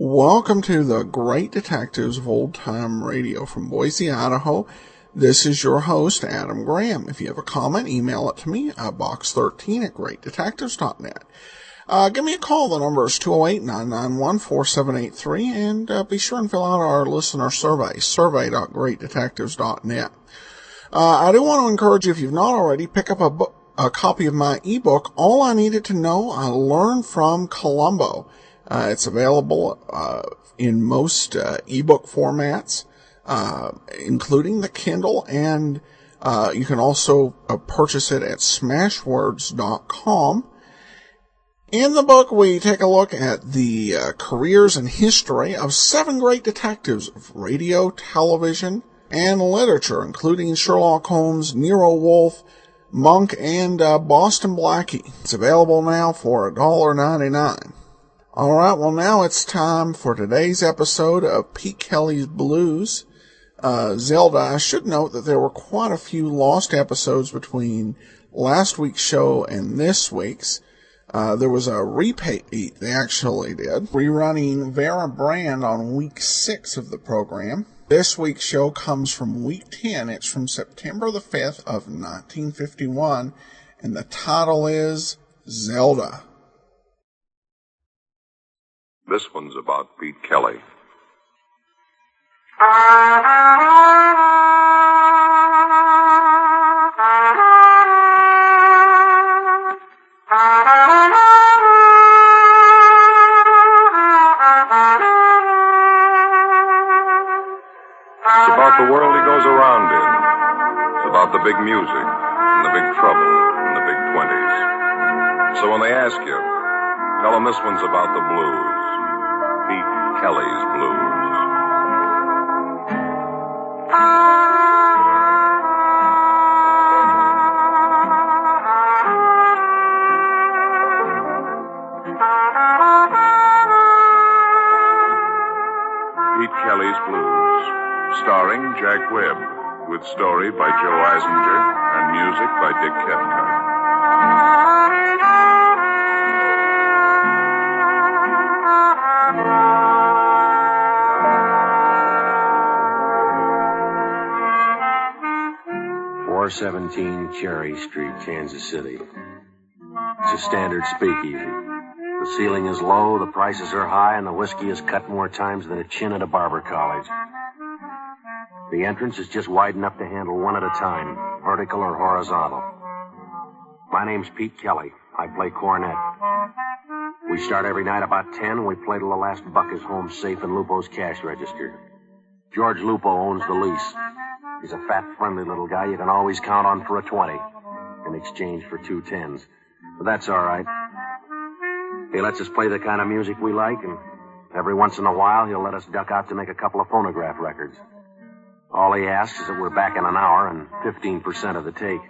Welcome to the Great Detectives of Old Time Radio from Boise, Idaho. This is your host, Adam Graham. If you have a comment, email it to me at box13@greatdetectives.net. Give me a call. The number is 208-991-4783, and be sure and fill out our listener survey, survey.greatdetectives.net. I do want to encourage you, if you've not already, pick up a copy of my ebook, All I Needed to Know I Learned from Columbo. It's available in most ebook formats, including the Kindle, and you can also purchase it at smashwords.com. In the book, we take a look at the careers and history of 7 great detectives of radio, television, and literature, including Sherlock Holmes, Nero Wolfe, Monk, and Boston Blackie. It's available now for $1.99. All right, well, now it's time for today's episode of Pete Kelly's Blues. Zelda, I should note that there were quite a few lost episodes between last week's show and this week's. There was a repeat, they actually did, rerunning Vera Brand on week 6 of the program. This week's show comes from week 10. It's from September the 5th of 1951, and the title is Zelda. This one's about Pete Kelly. It's about the world he goes around in. It's about the big music and the big trouble and the big 20s. So when they ask you, tell them this one's about the blues. Pete Kelly's Blues. Pete Kelly's Blues, starring Jack Webb, with story by Joe Eisinger and music by Dick Cathcart. .417 Cherry Street, Kansas City. It's a standard speakeasy. The ceiling is low, the prices are high, and the whiskey is cut more times than a chin at a barber college. The entrance is just wide enough to handle one at a time, vertical or horizontal. My name's Pete Kelly. I play cornet. We start every night about 10, and we play till the last buck is home safe in Lupo's cash register. George Lupo owns the lease. He's a fat, friendly little guy you can always count on for a 20 in exchange for 2 10s. But that's all right. He lets us play the kind of music we like, and every once in a while he'll let us duck out to make a couple of phonograph records. All he asks is that we're back in an hour and 15% of the take.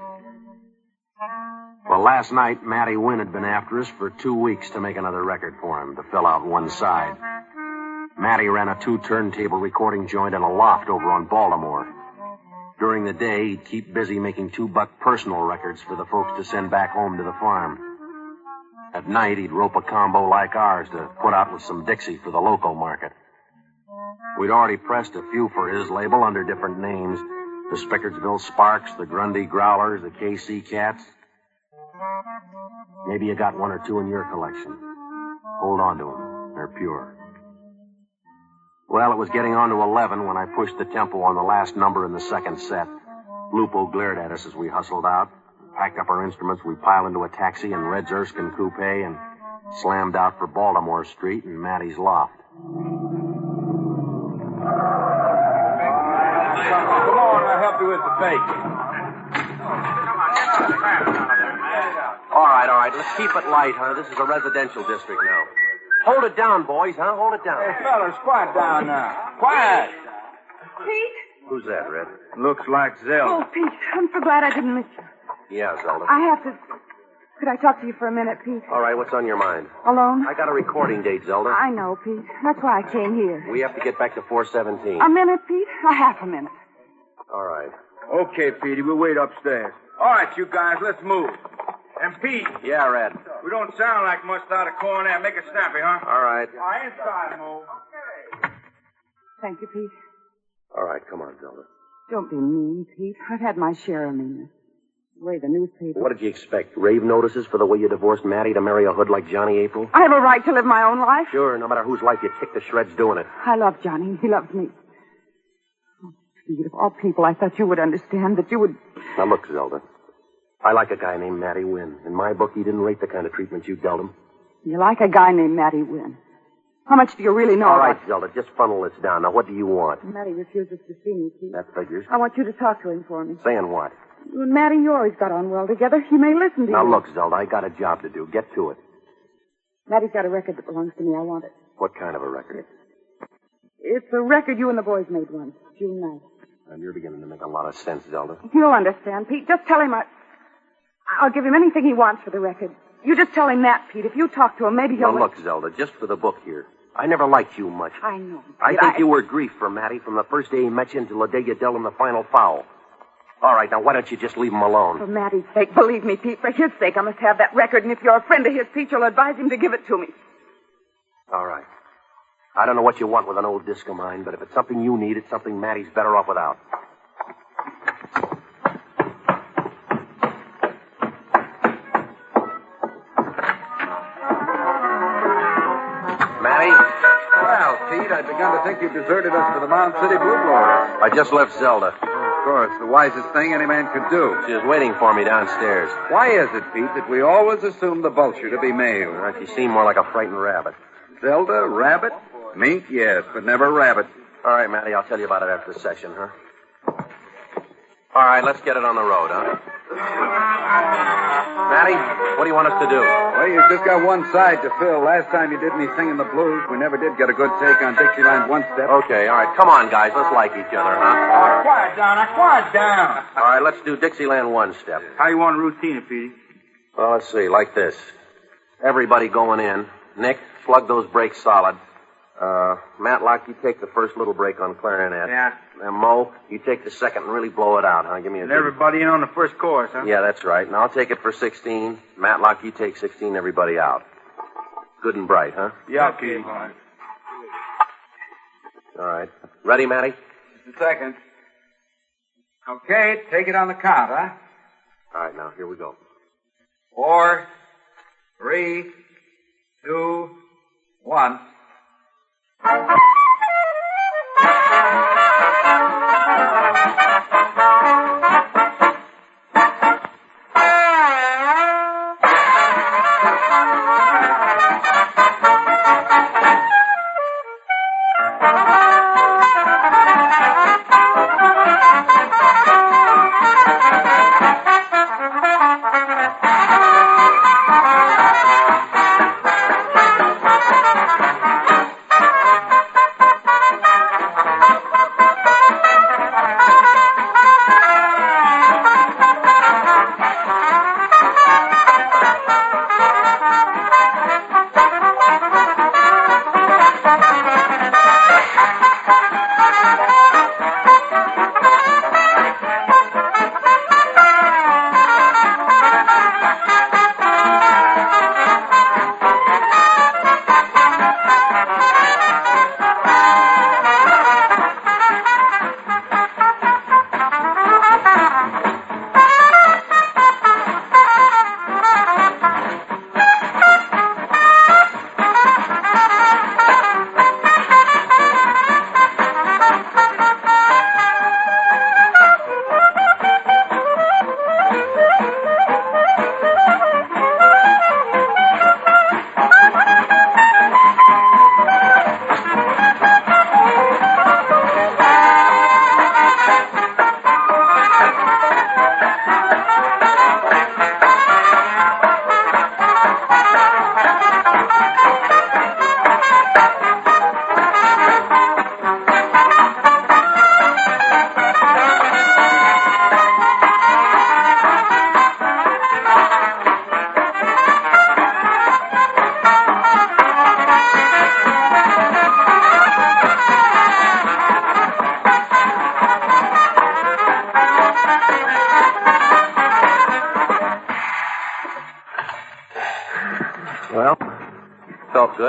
Well, last night, Matty Wynn had been after us for 2 weeks to make another record for him, to fill out one side. Matty ran a 2-turntable recording joint in a loft over on Baltimore. During the day, he'd keep busy making $2 personal records for the folks to send back home to the farm. At night, he'd rope a combo like ours to put out with some Dixie for the local market. We'd already pressed a few for his label under different names. The Spickersville Sparks, the Grundy Growlers, the KC Cats. Maybe you got 1 or 2 in your collection. Hold on to them. They're pure. Well, it was getting on to 11 when I pushed the tempo on the last number in the second set. Lupo glared at us as we hustled out. Packed up our instruments, we piled into a taxi in Red's Erskine coupe and slammed out for Baltimore Street and Matty's loft. Come on, I'll help you with the fake. All right. Let's keep it light, huh? This is a residential district now. Hold it down, boys, huh? Hold it down. Hey, fellas, quiet down now. Quiet. Pete? Who's that, Red? Looks like Zelda. Oh, Pete, I'm so glad I didn't miss you. Yeah, Zelda. I have to... Could I talk to you for a minute, Pete? All right, what's on your mind? Alone? I got a recording date, Zelda. I know, Pete. That's why I came here. We have to get back to 417. A minute, Pete? A half a minute. All right. Okay, Petey, we'll wait upstairs. All right, you guys, let's move. And Pete, Yeah, Red. we don't sound like much out of corn there. Make it snappy, huh? All right. All right, inside, Mo. Thank you, Pete. All right, come on, Zelda. Don't be mean, Pete. I've had my share of meanness. The way the newspaper... What did you expect? Rave notices for the way you divorced Maddie to marry a hood like Johnny April? I have a right to live my own life. Sure, no matter whose life you kick to shreds doing it. I love Johnny. He loves me. Oh, Pete, of all people, I thought you would understand, that you would... Now, look, Zelda. I like a guy named Matty Wynn. In my book, he didn't rate the kind of treatment you dealt him. You like a guy named Matty Wynn. How much do you really know All right, about... Zelda, just funnel this down. Now, what do you want? Matty refuses to see me, Pete. That figures. I want you to talk to him for me. Saying what? You and Matty, you always got on well together. He may listen to Now, you. look, Zelda, I got a job to do. Get to it. Matty's got a record that belongs to me. I want it. What kind of a record? It's a record you and the boys made once, June night. And you're beginning to make a lot of sense, Zelda. You'll understand, Pete. Just tell him I'll give him anything he wants for the record. You just tell him that, Pete. If you talk to him, maybe he'll... Now, look, Zelda, just for the book here. I never liked you much. I know. I Pete, think you were grief for Matty from the first day he met you until the day you dealt him the final foul. All right, now, why don't you just leave him alone? For Matty's sake, believe me, Pete. For his sake, I must have that record, and if you're a friend of his, Pete, you'll advise him to give it to me. All right. I don't know what you want with an old disc of mine, but if it's something you need, it's something Matty's better off without. Matty? Well, Pete, I'd begun to think you deserted us for the Mound City Blue Blowers. I just left Zelda. Of course, the wisest thing any man could do. She was waiting for me downstairs. Why is it, Pete, that we always assume the vulture to be male? All right, she seemed more like a frightened rabbit. Zelda, rabbit? Mink, yes, but never rabbit. All right, Matty, I'll tell you about it after the session, huh? All right, let's get it on the road, huh? Matty, what do you want us to do? Well, you just got one side to fill. Last time you did me singing the blues, we never did get a good take on Dixieland One Step. Okay, all right, come on, guys, let's like each other, huh? Quiet down, quiet down. All right, let's do Dixieland One Step. How you want to routine it, Petey? Well, let's see, like this. Everybody going in. Nick, slug those brakes solid. Matlock, you take the first little break on clarinet. Yeah. And Mo, you take the second and really blow it out, huh? Give me a And good... everybody in on the first chorus, huh? Yeah, that's right. Now I'll take it for 16. Matlock, you take 16, everybody out. Good and bright, huh? Yeah, okay. All right. Ready, Matty? Just a second. Okay, take it on the count, huh? All right, now, here we go. 4, 3, 2, 1.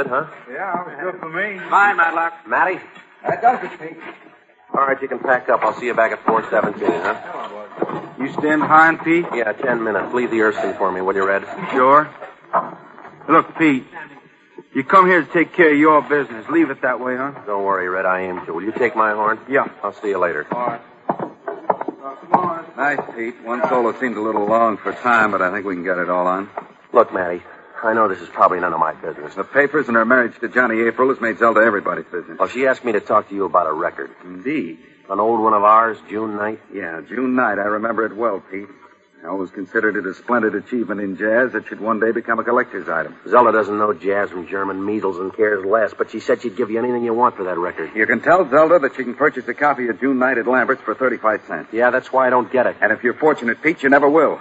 good, huh? Yeah, it was good for me. Bye, Matlock. Matty? That does it, Pete. All right, you can pack up. I'll see you back at 417, huh? You stand behind, Pete? Yeah, 10 minutes. Leave the Erskine for me, will you, Red? Sure. Look, Pete, you come here to take care of your business. Leave it that way, huh? Don't worry, Red, I aim to. Will you take my horn? Yeah. I'll see you later. All right. Come on. Nice, Pete. One solo seemed a little long for time, but I think we can get it all on. Look, Matty, I know this is probably none of my business. The papers and her marriage to Johnny April has made Zelda everybody's business. Well, she asked me to talk to you about a record. Indeed. An old one of ours, June night. Yeah, June night. I remember it well, Pete. I always considered it a splendid achievement in jazz that should one day become a collector's item. Zelda doesn't know jazz from German measles and cares less, but she said she'd give you anything you want for that record. You can tell Zelda that she can purchase a copy of June night at Lambert's for 35 cents. Yeah, that's why I don't get it. And if you're fortunate, Pete, you never will.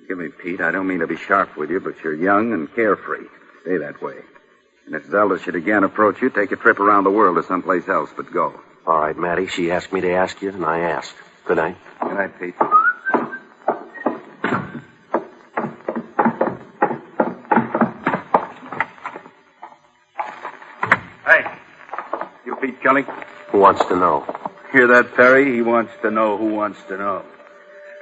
Forgive me, Pete. I don't mean to be sharp with you, but you're young and carefree. Stay that way. And if Zelda should again approach you, take a trip around the world to someplace else, but go. All right, Matty. She asked me to ask you, and I asked. Good night. Good night, Pete. Hey, you Pete Kelly? Who wants to know? Hear that, Perry? He wants to know who wants to know.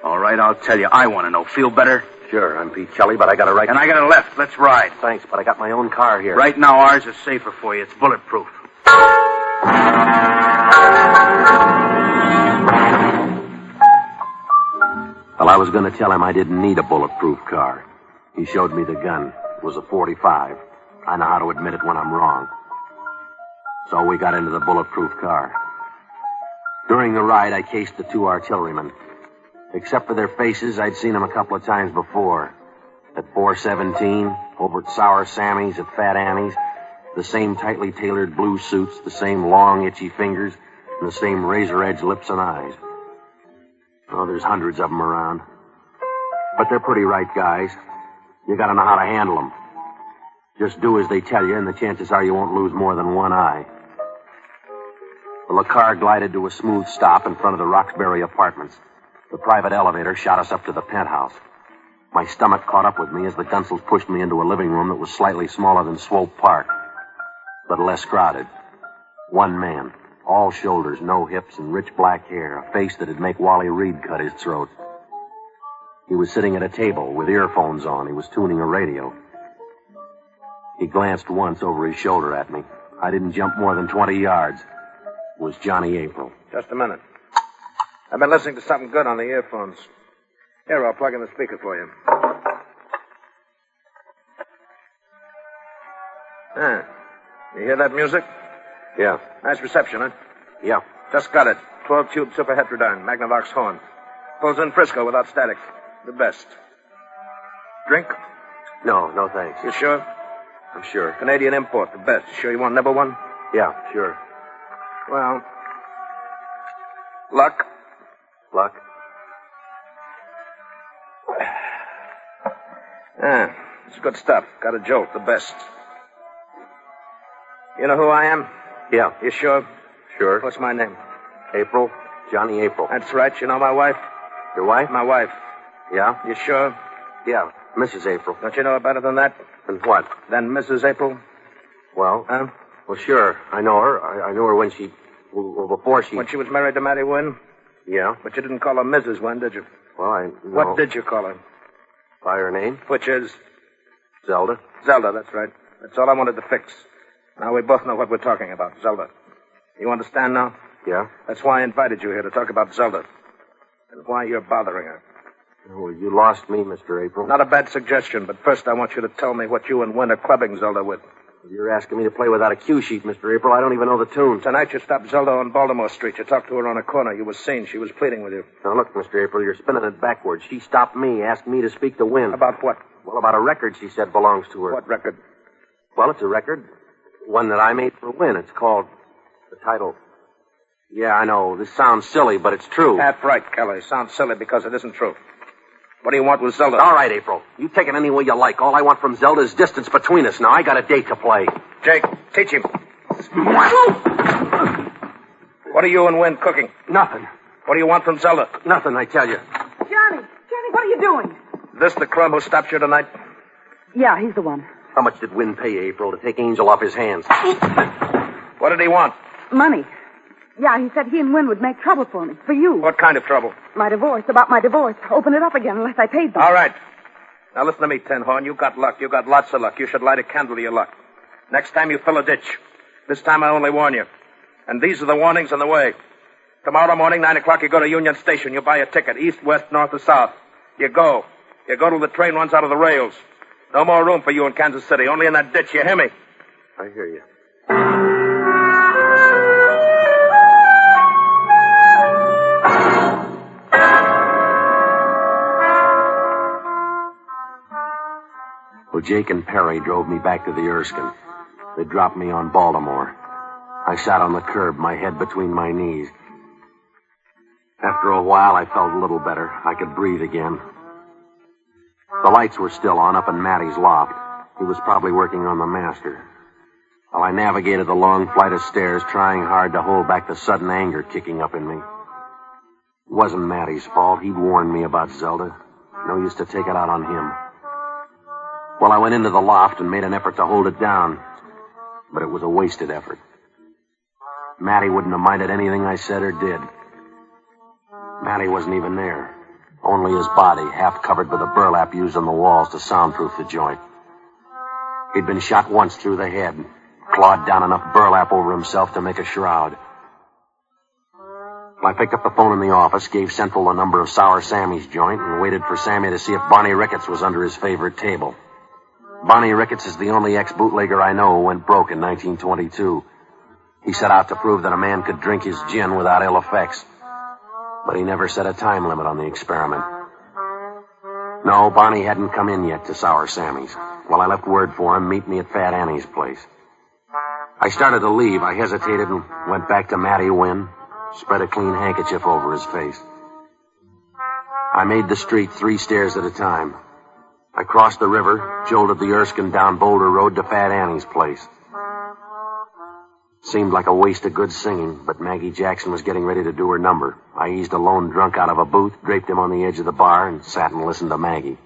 All right, I'll tell you. I want to know. Feel better? Sure, I'm Pete Kelly, but I got a right... And I got a left. Let's ride. Thanks, but I got my own car here. Right now, ours is safer for you. It's bulletproof. Well, I was going to tell him I didn't need a bulletproof car. He showed me the gun. It was a .45. I know how to admit it when I'm wrong. So we got into the bulletproof car. During the ride, I cased the two artillerymen. Except for their faces, I'd seen them a couple of times before. At 417, over at Sour Sammy's, at Fat Annie's. The same tightly tailored blue suits, the same long, itchy fingers, and the same razor-edged lips and eyes. Oh, there's hundreds of them around. But they're pretty right guys. You gotta know how to handle them. Just do as they tell you, and the chances are you won't lose more than one eye. Well, the car glided to a smooth stop in front of the Roxbury Apartments. The private elevator shot us up to the penthouse. My stomach caught up with me as the Gunsels pushed me into a living room that was slightly smaller than Swope Park, but less crowded. One man, all shoulders, no hips, and rich black hair, a face that'd make Wally Reed cut his throat. He was sitting at a table with earphones on. He was tuning a radio. He glanced once over his shoulder at me. I didn't jump more than 20 yards. It was Johnny April. Just a minute. I've been listening to something good on the earphones. Here, I'll plug in the speaker for you. You hear that music? Yeah. Nice reception, huh? Yeah. Just got it. 12-tube superheterodyne, Magnavox horn. Pulls in Frisco without static. The best. Drink? No, thanks. You sure? I'm sure. Canadian import, the best. You sure you want number one? Yeah, sure. Well, luck. Luck? It's good stuff. Got a jolt, the best. You know who I am? Yeah. You sure? Sure. What's my name? April. Johnny April. That's right. You know my wife? Your wife? My wife. Yeah? You sure? Yeah, Mrs. April. Don't you know her better than that? And what? Than Mrs. April? Well? Huh? Well, sure. I know her. I knew her when she... Well, before she... When she was married to Matty Wynn? Yeah. But you didn't call her Mrs. Wynn, did you? Well, no. What did you call her? By her name? Which is? Zelda. Zelda, that's right. That's all I wanted to fix. Now we both know what we're talking about, Zelda. You understand now? Yeah? That's why I invited you here, to talk about Zelda. And why you're bothering her. Oh, you lost me, Mr. April. Not a bad suggestion, but first I want you to tell me what you and Wynn are clubbing Zelda with. You're asking me to play without a cue sheet, Mr. April. I don't even know the tune. Tonight you stopped Zelda on Baltimore Street. You talked to her on a corner. You were seen. She was pleading with you. Now, look, Mr. April, you're spinning it backwards. She stopped me, asked me to speak to Wynn. About what? Well, about a record she said belongs to her. What record? Well, it's a record. One that I made for Wynn. It's called... The title... Yeah, I know. This sounds silly, but it's true. Half right, Kelly. Sounds silly because it isn't true. What do you want with Zelda? All right, April. You take it any way you like. All I want from Zelda is distance between us. Now, I got a date to play. Jake, teach him. What are you and Wynn cooking? Nothing. What do you want from Zelda? Nothing, I tell you. Johnny, what are you doing? This the crumb who stopped you tonight? Yeah, he's the one. How much did Wynn pay April to take Angel off his hands? What did he want? Money. Yeah, he said he and Wynn would make trouble for me. For you. What kind of trouble? My divorce. About my divorce. Open it up again unless I paid them. All right. Now listen to me, Tin Horn. You got luck. You got lots of luck. You should light a candle to your luck. Next time you fill a ditch. This time I only warn you. And these are the warnings on the way. Tomorrow morning, 9 o'clock, you go to Union Station. You buy a ticket, east, west, north, or south. You go. You go till the train runs out of the rails. No more room for you in Kansas City. Only in that ditch. You hear me? I hear you. Well, Jake and Perry drove me back to the Erskine. They dropped me on Baltimore. I sat on the curb, my head between my knees. After a while, I felt a little better. I could breathe again. The lights were still on up in Matty's loft. He was probably working on the master. While I navigated the long flight of stairs, trying hard to hold back the sudden anger kicking up in me. It wasn't Matty's fault. He'd warned me about Zelda. No use to take it out on him. Well, I went into the loft and made an effort to hold it down. But it was a wasted effort. Matty wouldn't have minded anything I said or did. Matty wasn't even there. Only his body, half covered with the burlap used on the walls to soundproof the joint. He'd been shot once through the head, clawed down enough burlap over himself to make a shroud. I picked up the phone in the office, gave Central the number of Sour Sammy's joint, and waited for Sammy to see if Barney Ricketts was under his favorite table. Barney Ricketts is the only ex-bootlegger I know who went broke in 1922. He set out to prove that a man could drink his gin without ill effects. But he never set a time limit on the experiment. No, Barney hadn't come in yet to Sour Sammy's. Well, I left word for him, meet me at Fat Annie's place. I started to leave. I hesitated and went back to Matty Wynn, spread a clean handkerchief over his face. I made the street 3 stairs at a time. I crossed the river, jolted the Erskine down Boulder Road to Fat Annie's place. Seemed like a waste of good singing, but Maggie Jackson was getting ready to do her number. I eased a lone drunk out of a booth, draped him on the edge of the bar, and sat and listened to Maggie.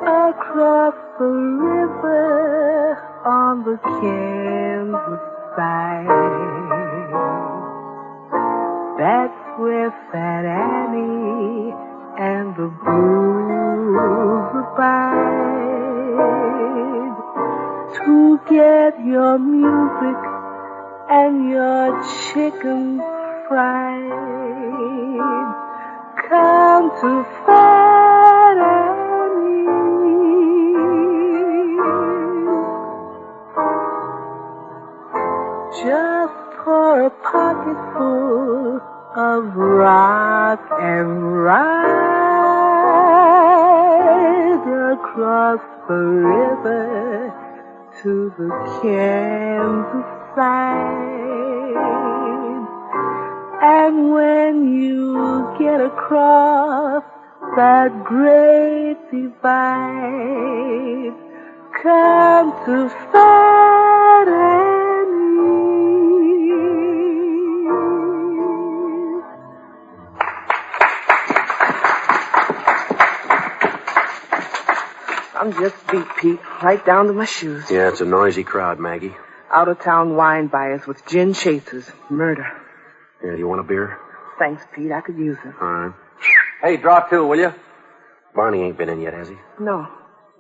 Across the river on the Kansas side, that's where Fat Annie and the blues abide. To get your music and your chicken fried, come to Fat Annie's. Just pour a pocketful of rock and ride across the river to the Kansas side. And when you get across that great divide, come to Fat Annie's. I'm just beat, Pete, right down to my shoes. Yeah, it's a noisy crowd, Maggie. Out-of-town wine buyers with gin chasers. Murder. Yeah, do you want a beer? Thanks, Pete. I could use it. All right. Hey, draw 2, will you? Barney ain't been in yet, has he? No.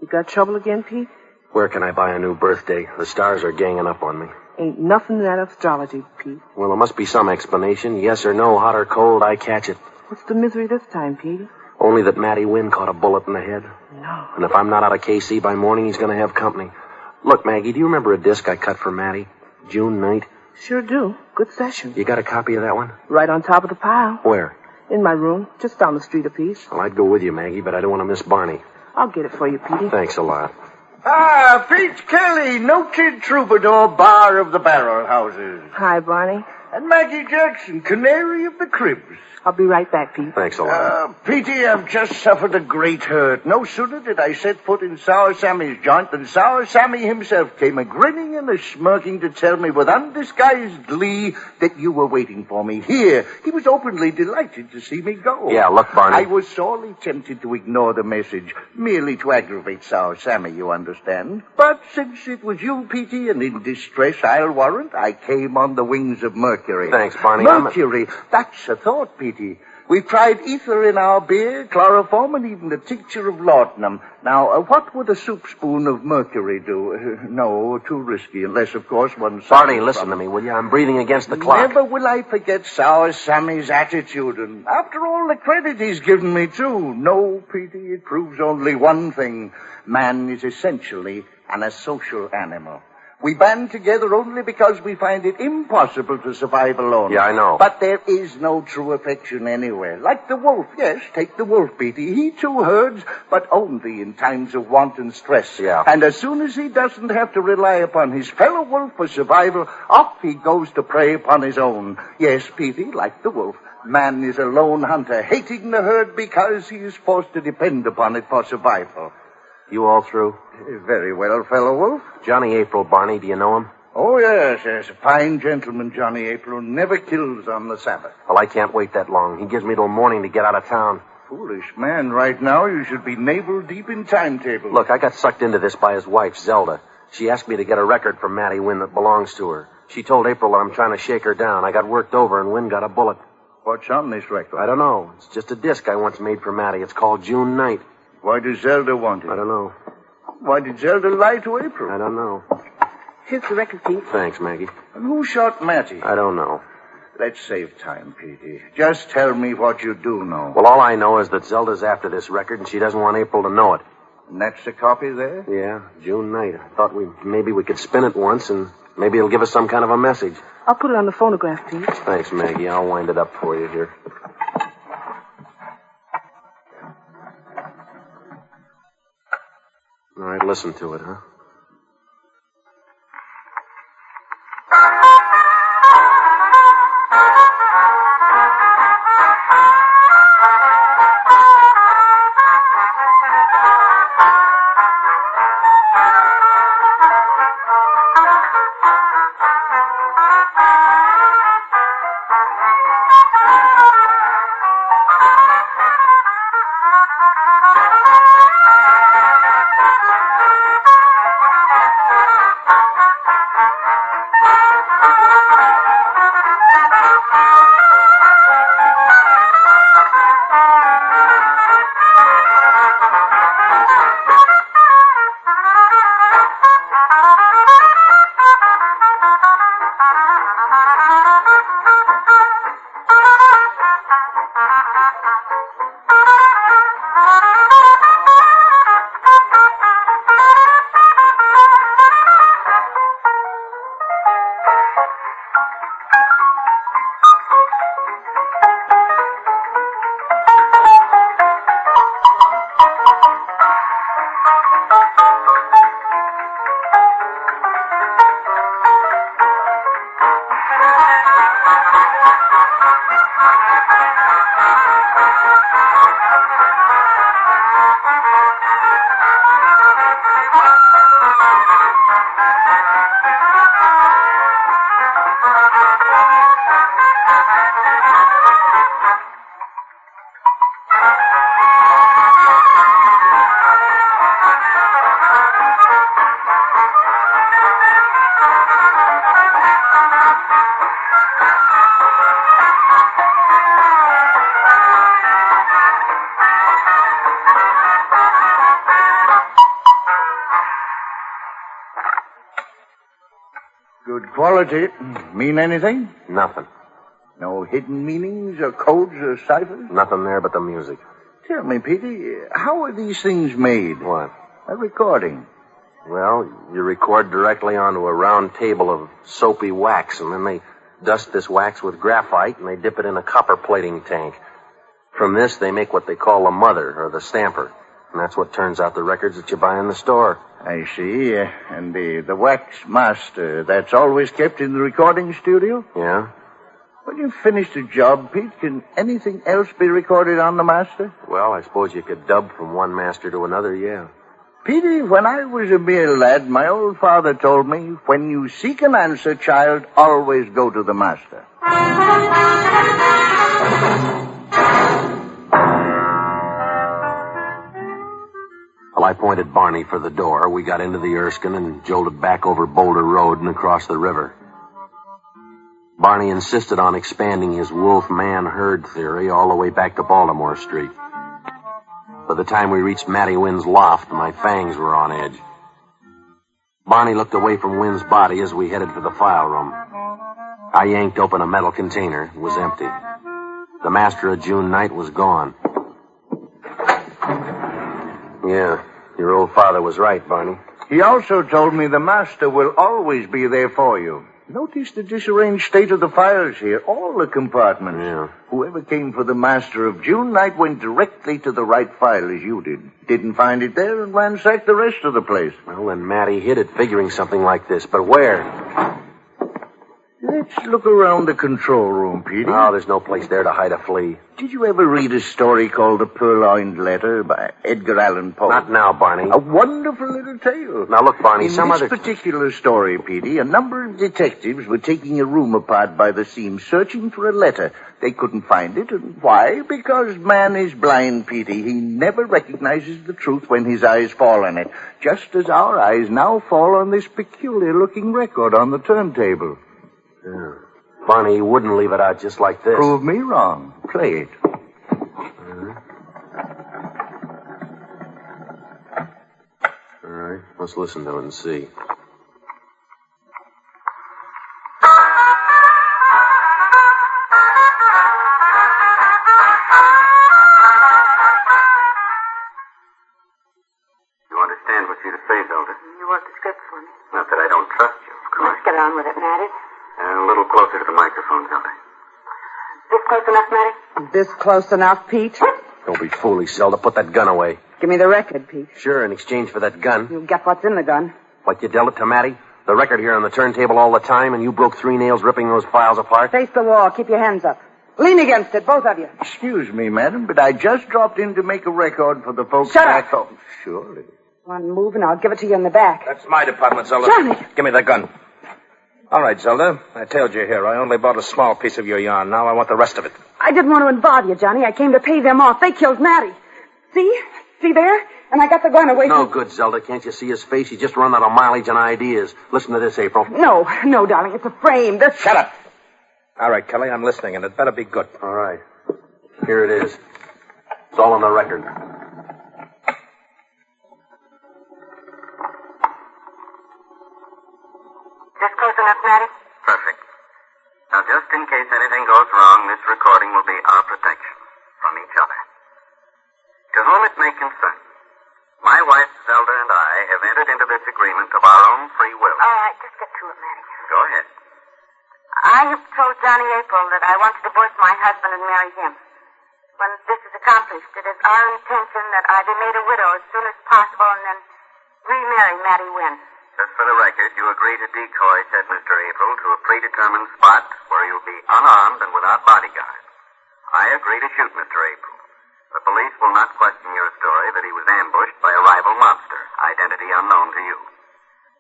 You got trouble again, Pete? Where can I buy a new birthday? The stars are ganging up on me. Ain't nothing in that astrology, Pete. Well, there must be some explanation. Yes or no, hot or cold, I catch it. What's the misery this time, Pete? Only that Matty Wynn caught a bullet in the head. No. And if I'm not out of KC by morning, he's going to have company. Look, Maggie, do you remember a disc I cut for Matty? June night? Sure do. Good session. You got a copy of that one? Right on top of the pile. Where? In my room, just down the street a piece. Well, I'd go with you, Maggie, but I don't want to miss Barney. I'll get it for you, Petey. Thanks a lot. Ah, Pete Kelly, noted troubadour, bar of the barrel houses. Hi, Barney. And Maggie Jackson, Canary of the Cribs. I'll be right back, Pete. Thanks a lot. Petey, I've just suffered a great hurt. No sooner did I set foot in Sour Sammy's joint than Sour Sammy himself came a-grinning and a-smirking to tell me with undisguised glee that you were waiting for me here. He was openly delighted to see me go. Yeah, look, Barney. I was sorely tempted to ignore the message, merely to aggravate Sour Sammy, you understand. But since it was you, Petey, and in distress, I'll warrant, I came on the wings of Mercury. Thanks, Barney. Mercury, that's a thought, Petey. We've tried ether in our beer, chloroform, and even the tincture of laudanum. Now, what would a soup spoon of mercury do? No, too risky, unless, of course, one... Barney, listen to me, will you? I'm breathing against the clock. Never will I forget Sour Sammy's attitude, and after all the credit he's given me, too. No, Petey, it proves only one thing. Man is essentially an asocial animal. We band together only because we find it impossible to survive alone. Yeah, I know. But there is no true affection anywhere. Like the wolf. Yes, take the wolf, Petey. He too herds, but only in times of want and stress. Yeah. And as soon as he doesn't have to rely upon his fellow wolf for survival, off he goes to prey upon his own. Yes, Petey, like the wolf. Man is a lone hunter, hating the herd because he is forced to depend upon it for survival. You all through? Very well, fellow wolf. Johnny April, Barney, do you know him? Oh, yes. A fine gentleman, Johnny April, never kills on the Sabbath. Well, I can't wait that long. He gives me till morning to get out of town. Foolish man, right now you should be navel deep in timetable. Look, I got sucked into this by his wife, Zelda. She asked me to get a record from Mattie Wynn that belongs to her. She told April that I'm trying to shake her down. I got worked over and Wynn got a bullet. What's on this record? I don't know. It's just a disc I once made for Mattie. It's called June Night. Why does Zelda want it? I don't know. Why did Zelda lie to April? I don't know. Here's the record, Pete. Thanks, Maggie. And who shot Mattie? I don't know. Let's save time, Petey. Just tell me what you do know. Well, all I know is that Zelda's after this record, and she doesn't want April to know it. And that's the copy there? Yeah, June Night. I thought maybe we could spin it once, and maybe it'll give us some kind of a message. I'll put it on the phonograph, Pete. Thanks, Maggie. I'll wind it up for you here. All right, listen to it, huh? Good quality. Mean anything? Nothing. No hidden meanings or codes or ciphers? Nothing there but the music. Tell me, Petey, how are these things made? What? A recording. Well, you record directly onto a round table of soapy wax, and then they dust this wax with graphite, and they dip it in a copper plating tank. From this, they make what they call a mother, or the stamper. And that's what turns out the records that you buy in the store. I see. And the wax master, that's always kept in the recording studio? Yeah. When you finish the job, Pete, can anything else be recorded on the master? Well, I suppose you could dub from one master to another, yeah. Petey, when I was a mere lad, my old father told me, when you seek an answer, child, always go to the master. Well, I pointed Barney for the door. We got into the Erskine and jolted back over Boulder Road and across the river. Barney insisted on expanding his wolf-man-herd theory all the way back to Baltimore Street. By the time we reached Matty Wynn's loft, my fangs were on edge. Barney looked away from Wynn's body as we headed for the file room. I yanked open a metal container. It was empty. The master of June night was gone. Yeah, your old father was right, Barney. He also told me the master will always be there for you. Notice the disarranged state of the files here, all the compartments. Yeah. Whoever came for the master of June night went directly to the right file as you did. Didn't find it there and ransacked the rest of the place. Well, then Matty hid it figuring something like this, but where? Let's look around the control room, Petey. Oh, there's no place there to hide a flea. Did you ever read a story called The Purloined Letter by Edgar Allan Poe? Not now, Barney. A wonderful little tale. Now, look, Barney, In this particular story, Petey, a number of detectives were taking a room apart by the seams, searching for a letter. They couldn't find it, and why? Because man is blind, Petey. He never recognizes the truth when his eyes fall on it, just as our eyes now fall on this peculiar-looking record on the turntable. Yeah. Barney wouldn't leave it out just like this. Prove me wrong. Play it. All right, let's listen to it and see. You understand what you're to say, Zelda? You want the script for me? Not that I don't trust you, of course. Let's get on with it, Matty. A little closer to the microphone, Zelda. This close enough, Matty? This close enough, Pete? Don't be foolish, Zelda. Put that gun away. Give me the record, Pete. Sure, in exchange for that gun. You'll get what's in the gun. What, you dealt it to Matty? The record here on the turntable all the time, and you broke 3 nails ripping those files apart? Face the wall. Keep your hands up. Lean against it, both of you. Excuse me, madam, but I just dropped in to make a record for the folks Shut back up. home. Surely. One move, and I'll give it to you in the back. That's my department, Zelda. Johnny! Give me the gun. All right, Zelda. I told you here. I only bought a small piece of your yarn. Now I want the rest of it. I didn't want to involve you, Johnny. I came to pay them off. They killed Matty. See? See there? And I got the gun away No from... good, Zelda. Can't you see his face? He's just run out of mileage and ideas. Listen to this, April. No, darling. It's a frame. This... Shut up. All right, Kelly, I'm listening, and it better be good. All right. Here it is. It's all on the record. This close enough, Matty? Perfect. Now, just in case anything goes wrong, this recording will be our protection from each other. To whom it may concern, my wife, Zelda, and I have entered into this agreement of our own free will. All right, just get to it, Matty. Go ahead. I have told Johnny April that I want to divorce my husband and marry him. When this is accomplished, it is our intention that I be made a widow as soon as possible and then remarry Matty Wynn. Just for the record, you agree to decoy said Mr. April to a predetermined spot where you'll be unarmed and without bodyguards. I agree to shoot Mr. April. The police will not question your story that he was ambushed by a rival mobster, identity unknown to you.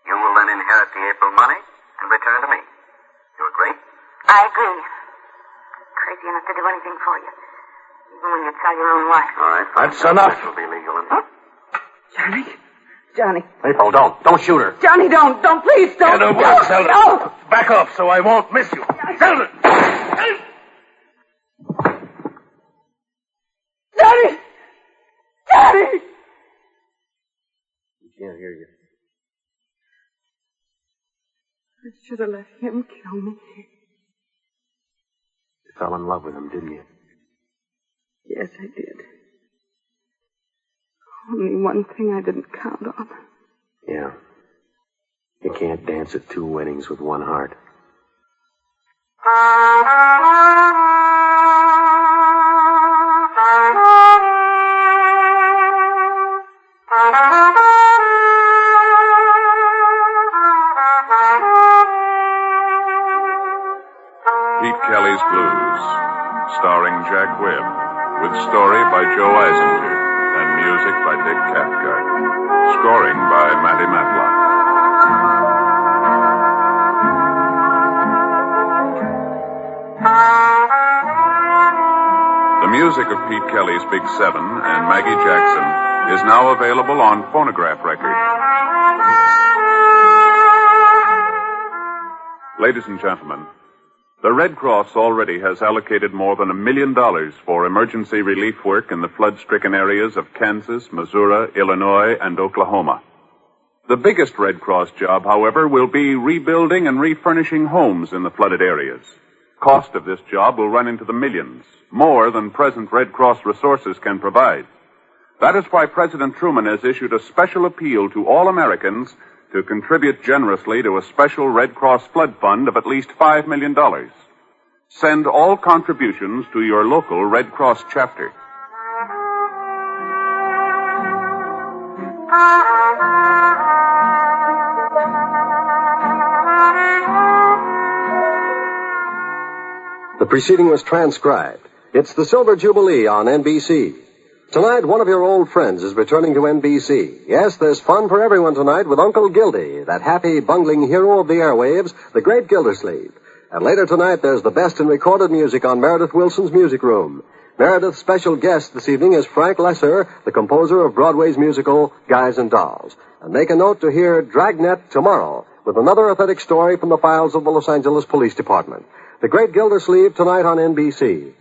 You will then inherit the April money and return to me. You agree? I agree. Crazy enough to do anything for you. Even when you tell your own wife. All right. That's enough. This will be legal. Johnny. April, don't shoot her. Johnny, don't. Please, don't. Get over, Zelda. No. Back off so I won't miss you. Zelda! Johnny! Johnny! He can't hear you. I should have let him kill me. You fell in love with him, didn't you? Yes, I did. Only one thing I didn't count on. Yeah. You can't dance at 2 weddings with one heart. Kelly's Blues, starring Jack Webb, with story by Joe Eisinger and music by Dick Cathcart, scoring by Matty Matlock. The music of Pete Kelly's Big Seven and Maggie Jackson is now available on phonograph record. Ladies and gentlemen, the Red Cross already has allocated more than $1 million for emergency relief work in the flood-stricken areas of Kansas, Missouri, Illinois, and Oklahoma. The biggest Red Cross job, however, will be rebuilding and refurnishing homes in the flooded areas. Cost of this job will run into the millions, more than present Red Cross resources can provide. That is why President Truman has issued a special appeal to all Americans to contribute generously to a special Red Cross flood fund of at least $5 million. Send all contributions to your local Red Cross chapter. The preceding was transcribed. It's the Silver Jubilee on NBC. Tonight, one of your old friends is returning to NBC. Yes, there's fun for everyone tonight with Uncle Gildy, that happy, bungling hero of the airwaves, the great Gildersleeve. And later tonight, there's the best in recorded music on Meredith Wilson's Music Room. Meredith's special guest this evening is Frank Lesser, the composer of Broadway's musical Guys and Dolls. And make a note to hear Dragnet tomorrow with another authentic story from the files of the Los Angeles Police Department. The great Gildersleeve tonight on NBC.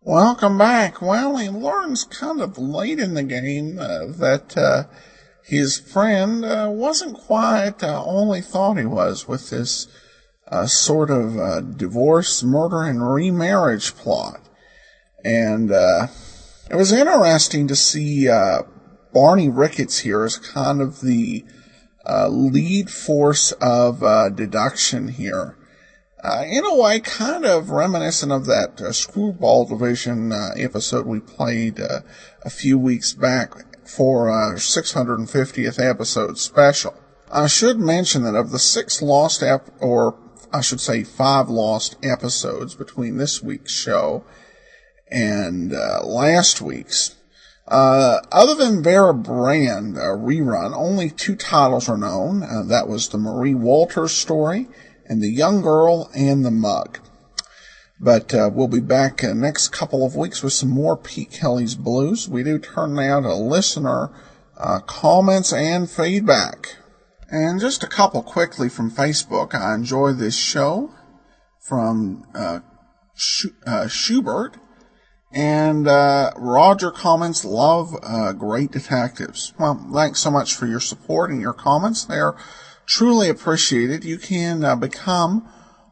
Welcome back. Well, he learns kind of late in the game that his friend wasn't quite all he thought he was with this sort of divorce, murder, and remarriage plot. And it was interesting to see Barney Ricketts here as kind of the lead force of deduction here. In a way, kind of reminiscent of that Screwball Division episode we played a few weeks back for our 650th episode special. I should mention that of the 5 lost episodes between this week's show and last week's, other than Vera Brand rerun, only 2 titles are known. That was the Marie Walters story and The Young Girl and The Mug. But we'll be back next couple of weeks with some more Pete Kelly's Blues. We do turn now to listener comments and feedback. And just a couple quickly from Facebook. I enjoy this show from Schubert. And Roger comments, love great detectives. Well, thanks so much for your support and your comments. They're truly appreciated. You can become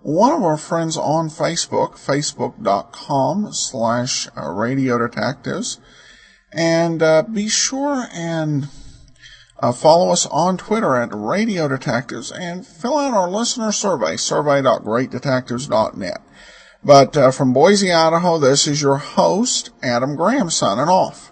one of our friends on Facebook, facebook.com/Radio Detectives. And be sure and follow us on Twitter at Radio Detectives and fill out our listener survey, survey.greatdetectives.net. But from Boise, Idaho, this is your host, Adam Graham, signing off.